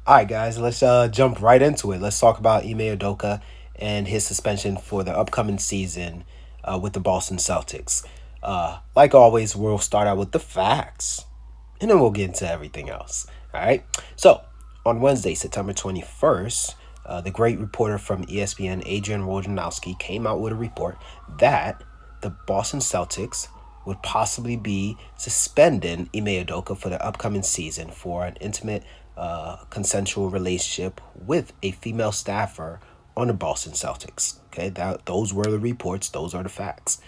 All right, guys, let's jump right into it. Let's talk about Ime Udoka and his suspension for the upcoming season with the Boston Celtics. Like always, we'll start out with the facts, and then we'll get into everything else. All right. So on Wednesday, September 21st, the great reporter from ESPN, Adrian Wojnarowski, came out with a report that the Boston Celtics would possibly be suspending Ime Udoka for the upcoming season for an intimate, consensual relationship with a female staffer on the Boston Celtics. Okay, those were the reports. Those are the facts.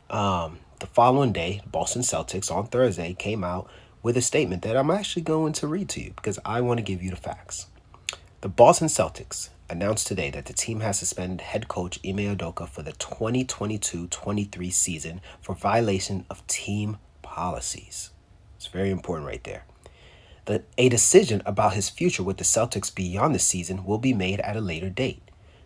The following day, the Boston Celtics on Thursday came out with a statement that I'm actually going to read to you because I want to give you the facts. The Boston Celtics announced today that the team has suspended head coach Ime Udoka for the 2022-23 season for violation of team policies. It's very important right there. A decision about his future with the Celtics beyond the season will be made at a later date.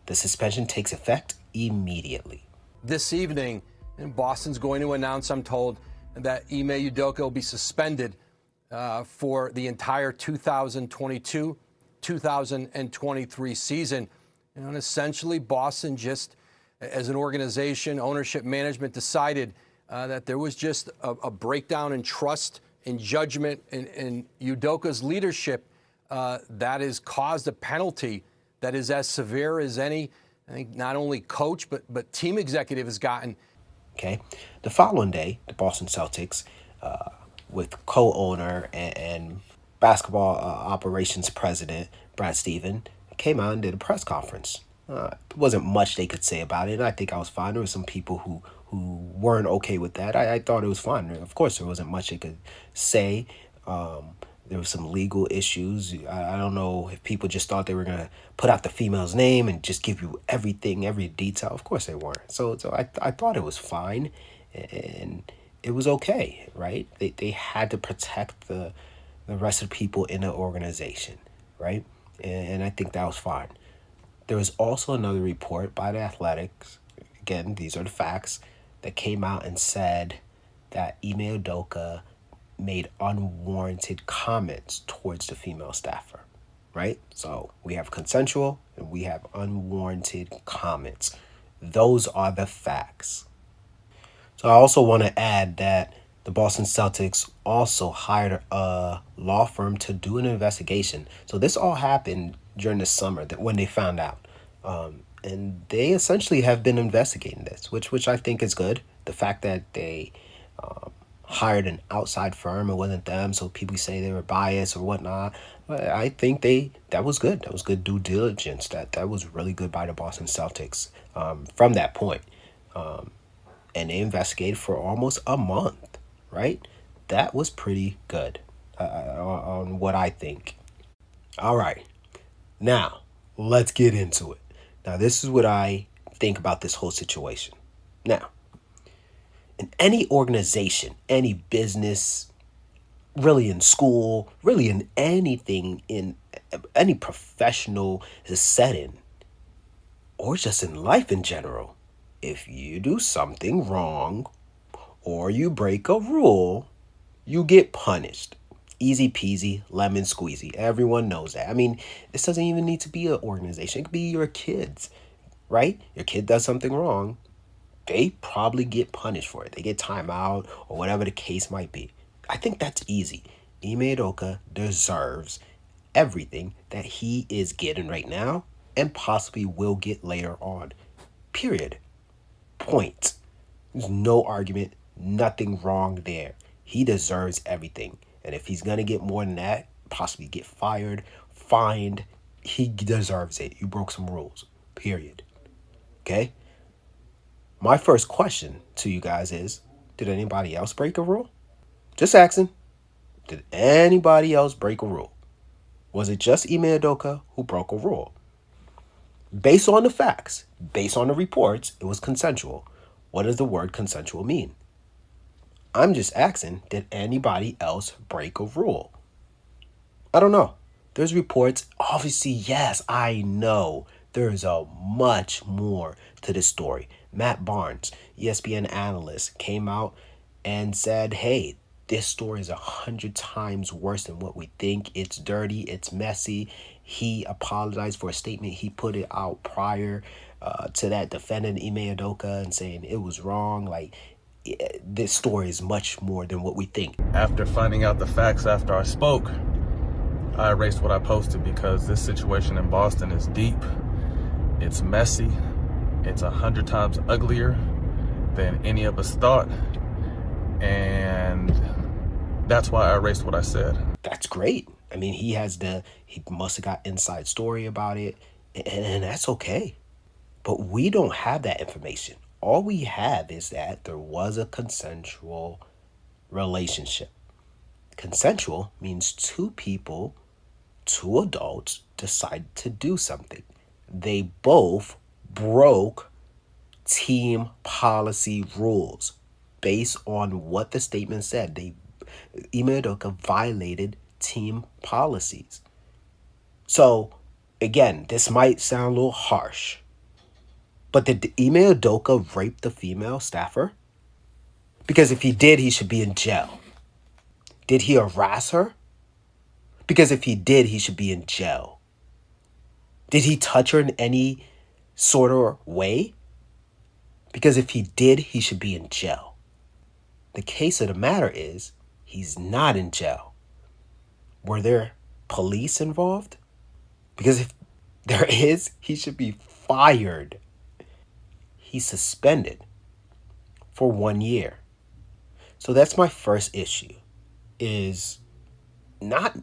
The suspension takes effect immediately. This evening, Boston's going to announce, I'm told, that Ime Udoka will be suspended for the entire 2022-2023 season. And essentially, Boston just, as an organization, ownership, management, decided that there was just a breakdown in trust, in judgment, in Udoka's leadership that has caused a penalty that is as severe as any, I think, not only coach, but team executive has gotten. Okay. The following day, the Boston Celtics, with co-owner and basketball operations president Brad Stevens, came out and did a press conference. There wasn't much they could say about it, and I think I was fine. There were some people who weren't okay with that. I thought it was fine. Of course, there wasn't much they could say. There were some legal issues. I don't know if people just thought they were going to put out the female's name and just give you everything, every detail. Of course they weren't. So I thought it was fine, and it was okay, right? They had to protect the rest of the people in the organization, right? And I think that was fine. There was also another report by the Athletics. Again, these are the facts that came out and said that Ime Udoka made unwarranted comments towards the female staffer, right? So we have consensual and we have unwarranted comments. Those are the facts. So I also want to add that the Boston Celtics also hired a law firm to do an investigation. So this all happened during the summer that when they found out. And they essentially have been investigating this, which I think is good. The fact that they hired an outside firm, it wasn't them, so people say they were biased or whatnot. But I think that was good. That was good due diligence. That was really good by the Boston Celtics from that point. And they investigated for almost a month, right? That was pretty good on what I think. All right, now let's get into it. Now, this is what I think about this whole situation. Now, in any organization, any business, really in school, really in anything, in any professional setting, or just in life in general, if you do something wrong or you break a rule, you get punished. Easy peasy, lemon squeezy. Everyone knows that. I mean, this doesn't even need to be an organization. It could be your kids, right? Your kid does something wrong. They probably get punished for it. They get time out or whatever the case might be. I think that's easy. Ime Udoka deserves everything that he is getting right now and possibly will get later on. Period. Point. There's no argument. Nothing wrong there. He deserves everything. And if he's going to get more than that, possibly get fired, fined, he deserves it. You broke some rules. Period. Okay? My first question to you guys is, did anybody else break a rule? Just asking. Did anybody else break a rule? Was it just Ime Udoka who broke a rule? Based on the facts, based on the reports, it was consensual. What does the word consensual mean? I'm just asking, did anybody else break a rule? I don't know. There's reports. Obviously, yes, I know. There's a much more to this story. Matt Barnes, ESPN analyst, came out and said, hey, this story is 100 times worse than what we think. It's dirty. It's messy. He apologized for a statement he put it out prior to that, defending Ime Udoka and saying it was wrong. Like, this story is much more than what we think. After finding out the facts after I spoke, I erased what I posted because this situation in Boston is deep. It's messy. It's 100 times uglier than any of us thought. And that's why I erased what I said. That's great. I mean, he must have got inside story about it, and that's okay. But we don't have that information. All we have is that there was a consensual relationship. Consensual means two people, two adults, decided to do something. They both broke team policy rules based on what the statement said. Ime Udoka violated team policies. So, again, this might sound a little harsh, but did Ime Udoka rape the female staffer? Because if he did, he should be in jail. Did he harass her? Because if he did, he should be in jail. Did he touch her in any sort of way? Because if he did, he should be in jail. The case of the matter is, he's not in jail. Were there police involved? Because if there is, he should be fired. He's suspended for 1 year. So that's my first issue, is not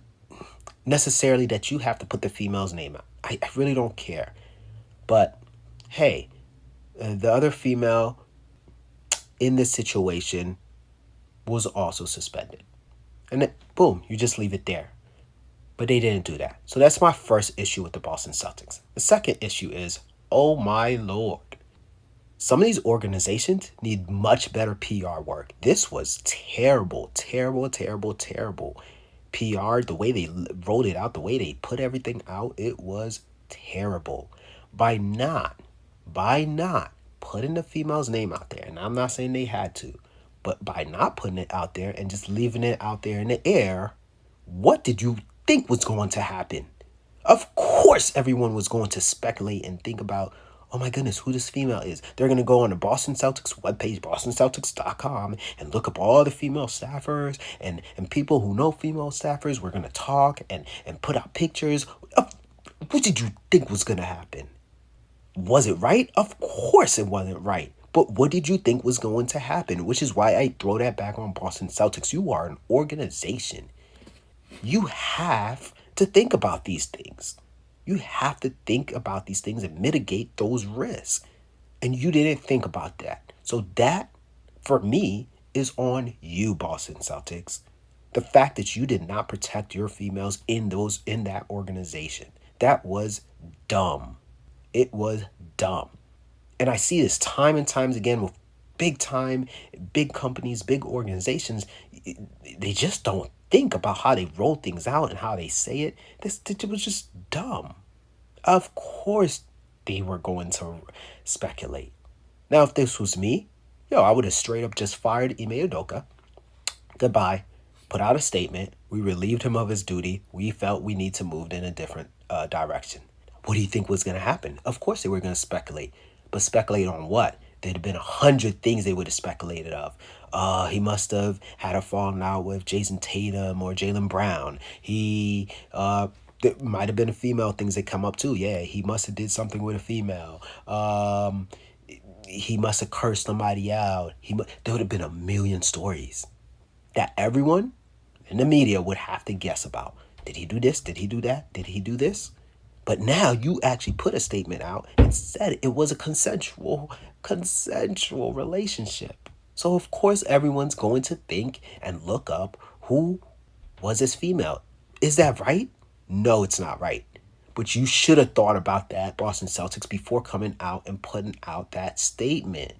necessarily that you have to put the female's name out. I really don't care. But hey, the other female in this situation was also suspended. And then, boom, you just leave it there. But they didn't do that. So that's my first issue with the Boston Celtics. The second issue is, oh my Lord. Some of these organizations need much better PR work. This was terrible, terrible, terrible, terrible PR. The way they wrote it out, the way they put everything out, it was terrible. By not putting the female's name out there, and I'm not saying they had to, but by not putting it out there and just leaving it out there in the air, what did you think was going to happen? Of course, everyone was going to speculate and think about, oh my goodness, who this female is. They're going to go on the Boston Celtics webpage, bostonceltics.com, and look up all the female staffers and people who know female staffers. We're going to talk and put out pictures. What did you think was going to happen? Was it right? Of course it wasn't right. But what did you think was going to happen? Which is why I throw that back on Boston Celtics. You are an organization. You have to think about these things. You have to think about these things and mitigate those risks. And you didn't think about that. So that, for me, is on you, Boston Celtics. The fact that you did not protect your females in that organization. That was dumb. It was dumb. And I see this time and times again with big companies, big organizations. They just don't think about how they roll things out and how they say it. It was just dumb. Of course they were going to speculate. Now, if this was me, I would have straight up just fired Ime Udoka. Goodbye. Put out a statement. We relieved him of his duty. We felt we need to move in a different direction. What do you think was going to happen? Of course they were going to speculate. But speculate on what? There'd have been 100 things they would have speculated of. He must have had a falling out with Jason Tatum or Jaylen Brown. There might have been a female things that come up too. Yeah, he must have did something with a female. He must have cursed somebody out. There would have been a million stories that everyone in the media would have to guess about. Did he do this? Did he do that? Did he do this? But now you actually put a statement out and said it was a consensual relationship. So of course everyone's going to think and look up who was this female. Is that right? No, it's not right. But you should have thought about that, Boston Celtics, before coming out and putting out that statement.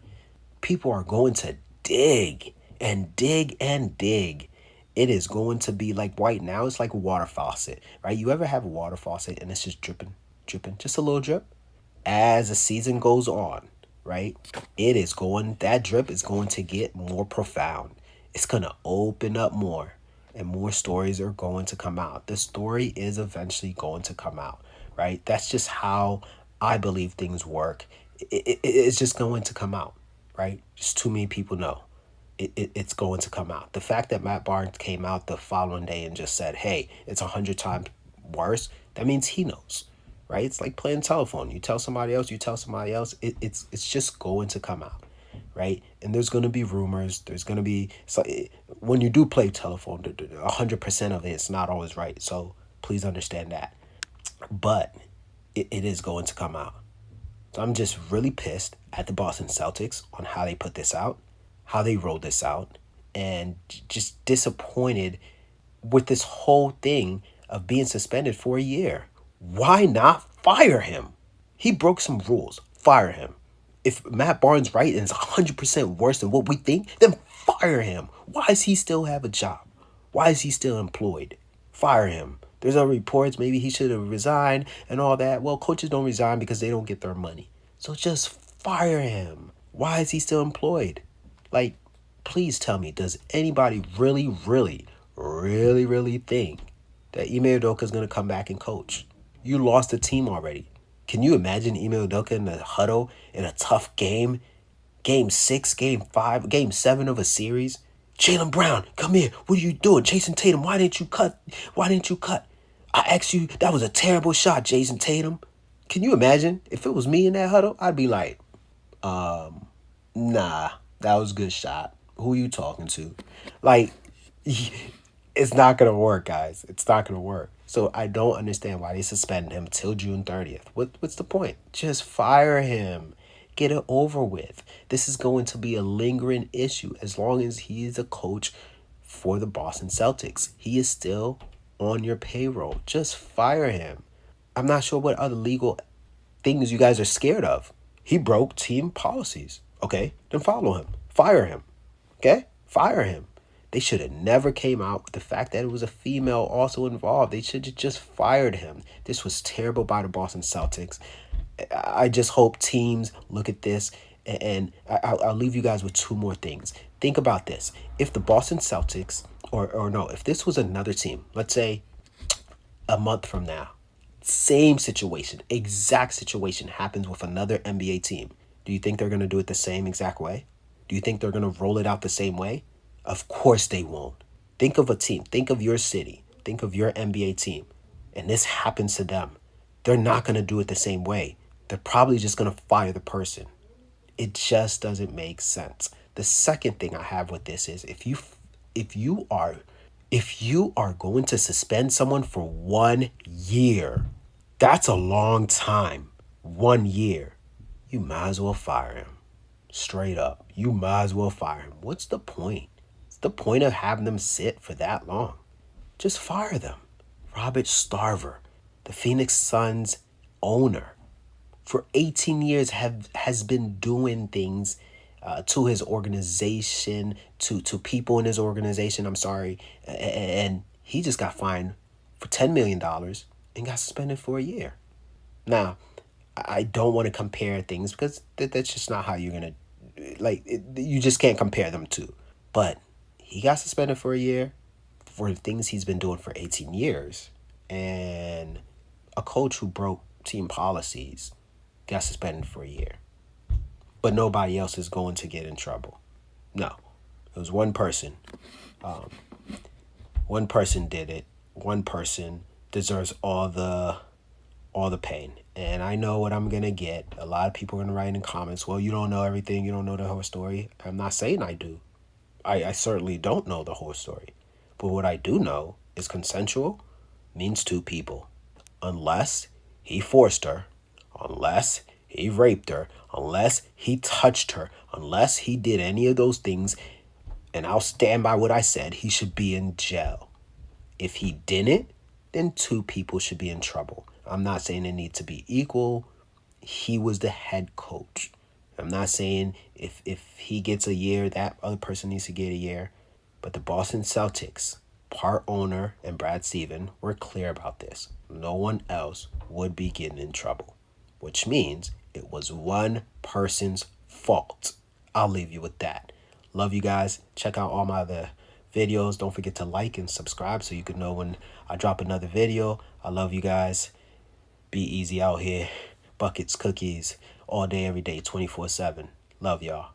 People are going to dig and dig and dig. It is going to be like right now, it's like a water faucet, right? You ever have a water faucet and it's just dripping, just a little drip? As the season goes on, right? That drip is going to get more profound. it's going to open up more and more stories are going to come out. The story is eventually going to come out, right? That's just how I believe things work. It's just going to come out, right? Just too many people know. It's going to come out. The fact that Matt Barnes came out the following day and just said, hey, it's 100 times worse, that means he knows, right? It's like playing telephone. You tell somebody else, you tell somebody else. It's just going to come out, right? And there's going to be rumors. There's going to be, so when you do play telephone, 100% of it is not always right. So please understand that. But it is going to come out. So I'm just really pissed at the Boston Celtics on how they put this out, how they rolled this out, and just disappointed with this whole thing of being suspended for a year. Why not fire him? He broke some rules. Fire him. If Matt Barnes right and is 100% worse than what we think, then fire him. Why does he still have a job? Why is he still employed? Fire him. There's other reports maybe he should have resigned and all that. Well, coaches don't resign because they don't get their money. So just fire him. Why is he still employed? Like, please tell me, does anybody really think that Ime Udoka is going to come back and coach? You lost the team already. Can you imagine Ime Udoka in the huddle in a tough game? Game 6, Game 5, Game 7 of a series? Jaylen Brown, come here. What are you doing? Jason Tatum, why didn't you cut? Why didn't you cut? I asked you, that was a terrible shot, Jason Tatum. Can you imagine if it was me in that huddle? I'd be like, nah, that was a good shot. Who are you talking to? Like, it's not going to work, guys. It's not going to work. So I don't understand why they suspended him till June 30th. What's the point? Just fire him. Get it over with. This is going to be a lingering issue as long as he is a coach for the Boston Celtics. He is still on your payroll. Just fire him. I'm not sure what other legal things you guys are scared of. He broke team policies. Okay, then follow him. Fire him. Okay? Fire him. They should have never came out with the fact that it was a female also involved. They should have just fired him. This was terrible by the Boston Celtics. I just hope teams look at this, and I'll leave you guys with two more things. Think about this. If the Boston Celtics, or no, if this was another team, let's say a month from now, same situation, exact situation happens with another NBA team, do you think they're going to do it the same exact way? Do you think they're going to roll it out the same way? Of course they won't. Think of a team. Think of your city. Think of your NBA team. And this happens to them. They're not going to do it the same way. They're probably just going to fire the person. It just doesn't make sense. The second thing I have with this is if you are going to suspend someone for 1 year, that's a long time. 1 year. You might as well fire him. Straight up. You might as well fire him. What's the point? What's the point of having them sit for that long? Just fire them. Robert Starver, the Phoenix Suns owner, for 18 years has been doing things to his organization, to people in his organization, and he just got fined for $10 million and got suspended for a year. Now, I don't want to compare things because that's just not how you're going to, you just can't compare them two. But he got suspended for a year for the things he's been doing for 18 years. And a coach who broke team policies got suspended for a year. But nobody else is going to get in trouble. No. It was one person. One person did it. One person deserves all the pain. And I know what I'm going to get. A lot of people are going to write in comments, well, you don't know everything. You don't know the whole story. I'm not saying I do. I certainly don't know the whole story. But what I do know is consensual means two people. Unless he forced her, unless he raped her, unless he touched her, unless he did any of those things, and I'll stand by what I said, he should be in jail. If he didn't, then two people should be in trouble. I'm not saying it needs to be equal. He was the head coach. I'm not saying if he gets a year, that other person needs to get a year. But the Boston Celtics, part owner and Brad Stevens, were clear about this. No one else would be getting in trouble, which means it was one person's fault. I'll leave you with that. Love you guys. Check out all my other videos. Don't forget to like and subscribe so you can know when I drop another video. I love you guys. Be easy out here. Buckets, cookies, all day, every day, 24/7. Love y'all.